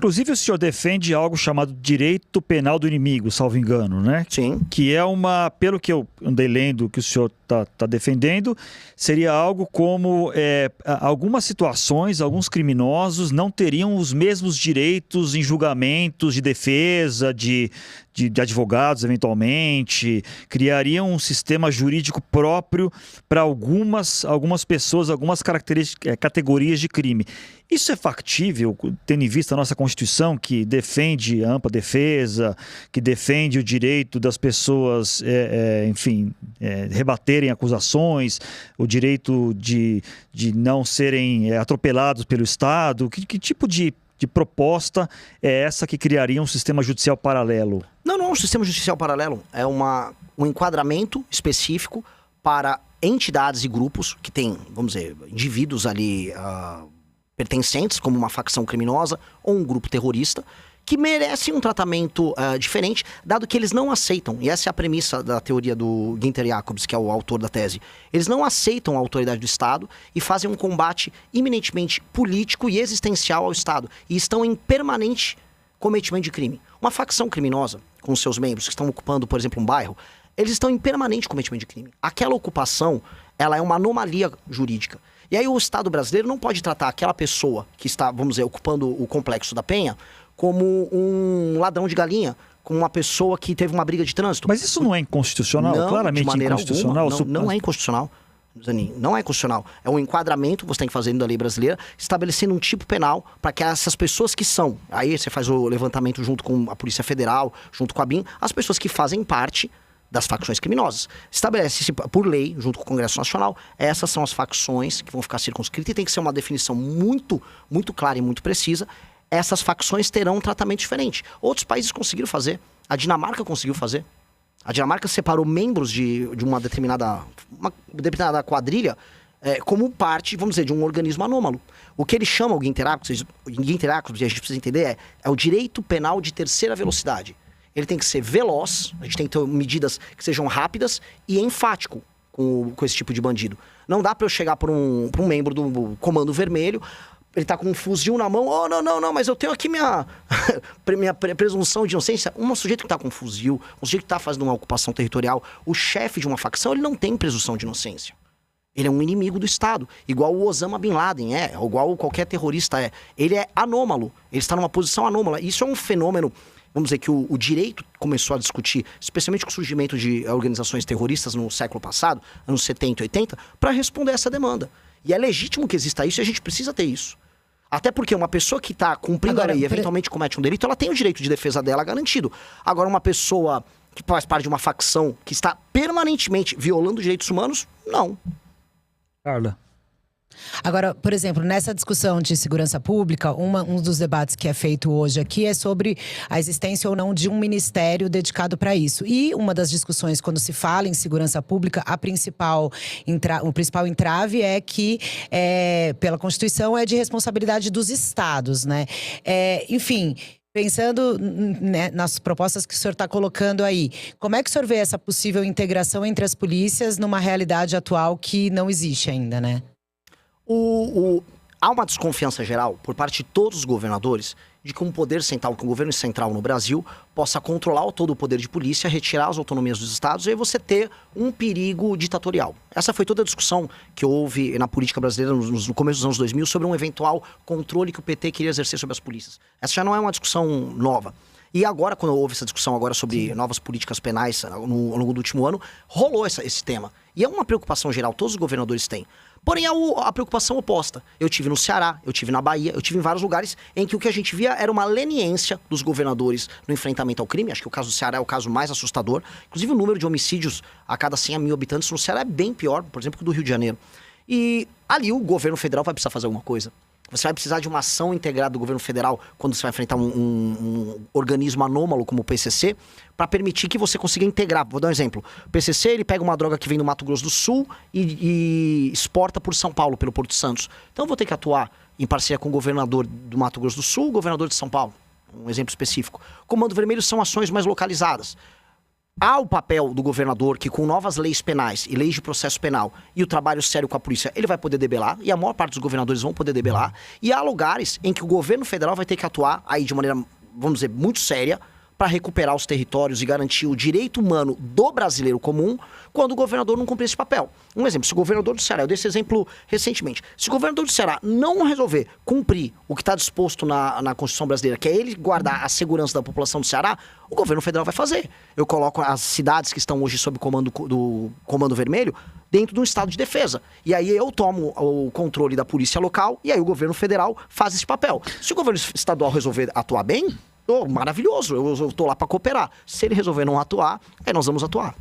Inclusive o senhor defende algo chamado direito penal do inimigo, salvo engano, né? Sim. Que é pelo que eu andei lendo, que o senhor está defendendo, seria algo como algumas situações, alguns criminosos não teriam os mesmos direitos em julgamentos de defesa, de advogados, eventualmente, criariam um sistema jurídico próprio para algumas pessoas, algumas categorias de crime. Isso é factível, tendo em vista a nossa Constituição, que defende a ampla defesa, que defende o direito das pessoas, rebaterem acusações, o direito de não serem atropelados pelo Estado? Que tipo de proposta é essa que criaria um sistema judicial paralelo? Não, um sistema judicial paralelo é um enquadramento específico para entidades e grupos que têm, vamos dizer, indivíduos ali pertencentes, como uma facção criminosa ou um grupo terrorista, que merecem um tratamento diferente, dado que eles não aceitam, e essa é a premissa da teoria do Günther Jacobs, que é o autor da tese, eles não aceitam a autoridade do Estado e fazem um combate eminentemente político e existencial ao Estado, e estão em permanente cometimento de crime. Uma facção criminosa, com seus membros que estão ocupando, por exemplo, um bairro, eles estão em permanente cometimento de crime. Aquela ocupação, ela é uma anomalia jurídica. E aí o Estado brasileiro não pode tratar aquela pessoa que está, vamos dizer, ocupando o Complexo da Penha como um ladrão de galinha, como uma pessoa que teve uma briga de trânsito. Mas isso não é inconstitucional? Não, claramente de maneira inconstitucional? Alguma, não é inconstitucional, Zanin, não é constitucional. É um enquadramento que você tem que fazer dentro da lei brasileira, estabelecendo um tipo penal para que essas pessoas que são, aí você faz o levantamento junto com a Polícia Federal, junto com a BIM, as pessoas que fazem parte das facções criminosas. Estabelece-se por lei, junto com o Congresso Nacional, essas são as facções que vão ficar circunscritas e tem que ser uma definição muito, muito clara e muito precisa. Essas facções terão um tratamento diferente. Outros países conseguiram fazer. A Dinamarca conseguiu fazer. A Dinamarca separou membros de uma determinada quadrilha como parte, vamos dizer, de um organismo anômalo. O que eles chamam, o Günther Jacobs, e a gente precisa entender, é o direito penal de terceira velocidade. Ele tem que ser veloz, a gente tem que ter medidas que sejam rápidas e enfático com esse tipo de bandido. Não dá para eu chegar para um membro do Comando Vermelho, ele tá com um fuzil na mão, não, mas eu tenho aqui minha presunção de inocência. Um sujeito que tá com um fuzil, um sujeito que tá fazendo uma ocupação territorial, o chefe de uma facção, ele não tem presunção de inocência. Ele é um inimigo do Estado, igual o Osama Bin Laden igual qualquer terrorista é. Ele é anômalo, ele está numa posição anômala. Isso é um fenômeno, vamos dizer, que o direito começou a discutir, especialmente com o surgimento de organizações terroristas no século passado, anos 70 e 80, para responder a essa demanda. E é legítimo que exista isso e a gente precisa ter isso. Até porque uma pessoa que está cumprindo a lei e eventualmente comete um delito, ela tem o direito de defesa dela garantido. Agora, uma pessoa que faz parte de uma facção que está permanentemente violando direitos humanos, não. Carla. Agora, por exemplo, nessa discussão de segurança pública, um dos debates que é feito hoje aqui é sobre a existência ou não de um ministério dedicado para isso. E uma das discussões, quando se fala em segurança pública, o principal entrave é que, pela Constituição, é de responsabilidade dos estados, né? Enfim… Pensando nas propostas que o senhor está colocando aí, como é que o senhor vê essa possível integração entre as polícias numa realidade atual que não existe ainda, né? Há uma desconfiança geral por parte de todos os governadores de que um poder central, que o governo central no Brasil possa controlar todo o poder de polícia, retirar as autonomias dos estados e aí você ter um perigo ditatorial. Essa foi toda a discussão que houve na política brasileira no começo dos anos 2000 sobre um eventual controle que o PT queria exercer sobre as polícias. Essa já não é uma discussão nova. E agora, quando houve essa discussão agora sobre novas políticas penais ao longo do último ano, rolou esse tema. E é uma preocupação geral, todos os governadores têm. Porém, a preocupação oposta. Eu tive no Ceará, eu tive na Bahia, eu tive em vários lugares em que o que a gente via era uma leniência dos governadores no enfrentamento ao crime. Acho que o caso do Ceará é o caso mais assustador. Inclusive, o número de homicídios a cada 100 mil habitantes no Ceará é bem pior, por exemplo, que o do Rio de Janeiro. E ali o governo federal vai precisar fazer alguma coisa. Você vai precisar de uma ação integrada do governo federal quando você vai enfrentar um organismo anômalo como o PCC, para permitir que você consiga integrar. Vou dar um exemplo. O PCC, ele pega uma droga que vem do Mato Grosso do Sul e exporta por São Paulo, pelo Porto Santos. Então eu vou ter que atuar em parceria com o governador do Mato Grosso do Sul, o governador de São Paulo. Um exemplo específico. Comando Vermelho são ações mais localizadas. Há o papel do governador que, com novas leis penais e leis de processo penal e o trabalho sério com a polícia, ele vai poder debelar, e a maior parte dos governadores vão poder debelar. E há lugares em que o governo federal vai ter que atuar aí de maneira, vamos dizer, muito séria, para recuperar os territórios e garantir o direito humano do brasileiro comum, quando o governador não cumprir esse papel. Um exemplo, se o governador do Ceará, eu dei esse exemplo recentemente, se o governador do Ceará não resolver cumprir o que está disposto na Constituição brasileira, que é ele guardar a segurança da população do Ceará, o governo federal vai fazer. Eu coloco as cidades que estão hoje sob comando do Comando Vermelho dentro de um estado de defesa. E aí eu tomo o controle da polícia local e aí o governo federal faz esse papel. Se o governo estadual resolver atuar bem, maravilhoso, eu tô lá para cooperar. Se ele resolver não atuar, aí nós vamos atuar.